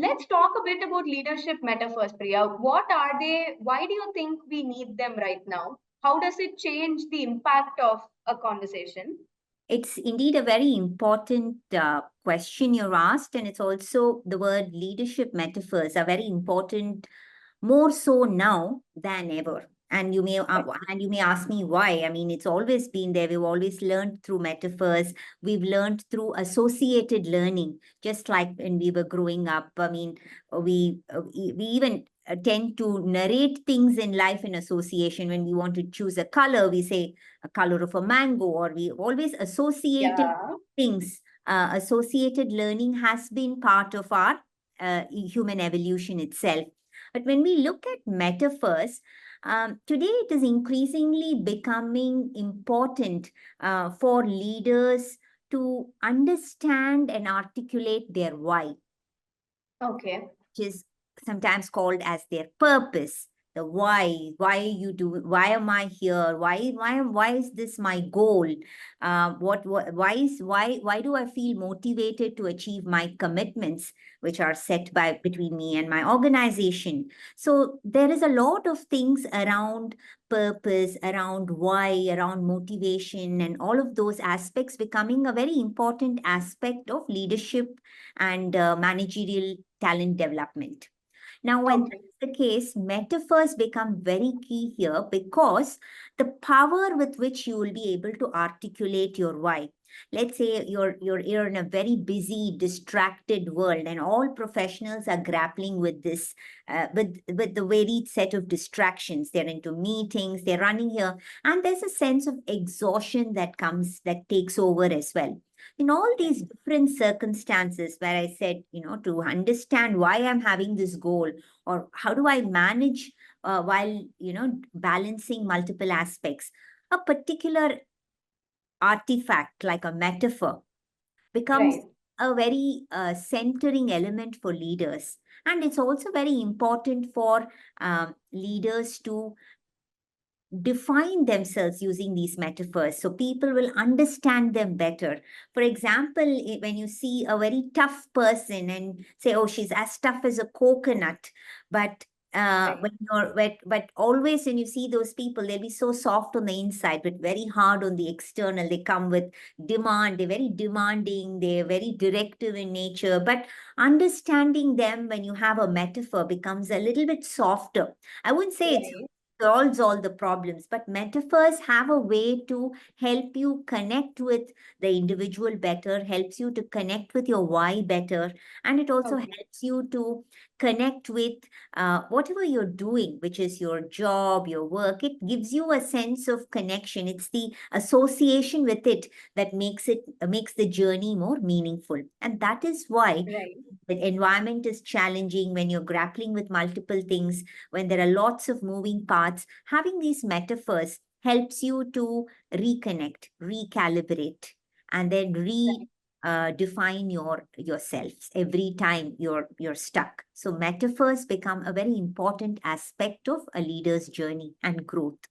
let's talk a bit about leadership metaphors, Priya. What are they? Why do you think we need them right now? How does it change the impact of a conversation? It's indeed a very important question you're asked, and it's also the word leadership metaphors are very important, more so now than ever. And you may ask me why. I mean, it's always been there. We've always learned through metaphors. We've learned through associated learning, just like when we were growing up. I mean, we even tend to narrate things in life in association. When we want to choose a color, we say a color of a mango, or we always associated Yeah. things. Associated learning has been part of our human evolution itself. But when we look at metaphors, today it is increasingly becoming important for leaders to understand and articulate their why, Okay. which is sometimes called as their purpose. The why you do, why am I here, why is this my goal, why do I feel motivated to achieve my commitments, which are set by between me and my organization. So there is a lot of things around purpose, around why, around motivation, and all of those aspects becoming a very important aspect of leadership and managerial talent development. Now, when Okay. that's the case, metaphors become very key here, because the power with which you will be able to articulate your why. Let's say you're in a very busy, distracted world, and all professionals are grappling with this, with the varied set of distractions. They're into meetings, they're running here, and there's a sense of exhaustion that takes over as well. In all these different circumstances where I said, to understand why I'm having this goal, or how do I manage while, balancing multiple aspects, a particular artifact like a metaphor becomes Right. a very centering element for leaders. And it's also very important for leaders to define themselves using these metaphors so people will understand them better. For example, when you see a very tough person and say, oh, she's as tough as a coconut, but Right. but always when you see those people, they'll be so soft on the inside, but very hard on the external. They come with demand, they're very demanding, they're very directive in nature. But understanding them when you have a metaphor becomes a little bit softer. I wouldn't say it's Right. solves all the problems, but metaphors have a way to help you connect with the individual better, helps you to connect with your why better, and it also Okay. helps you to connect with whatever you're doing, which is your job, your work. It gives you a sense of connection. It's the association with it that makes the journey more meaningful, and that is why Right. the environment is challenging when you're grappling with multiple things, when there are lots of moving parts. Having these metaphors helps you to reconnect, recalibrate, and then define yourselves every time you're stuck. So metaphors become a very important aspect of a leader's journey and growth.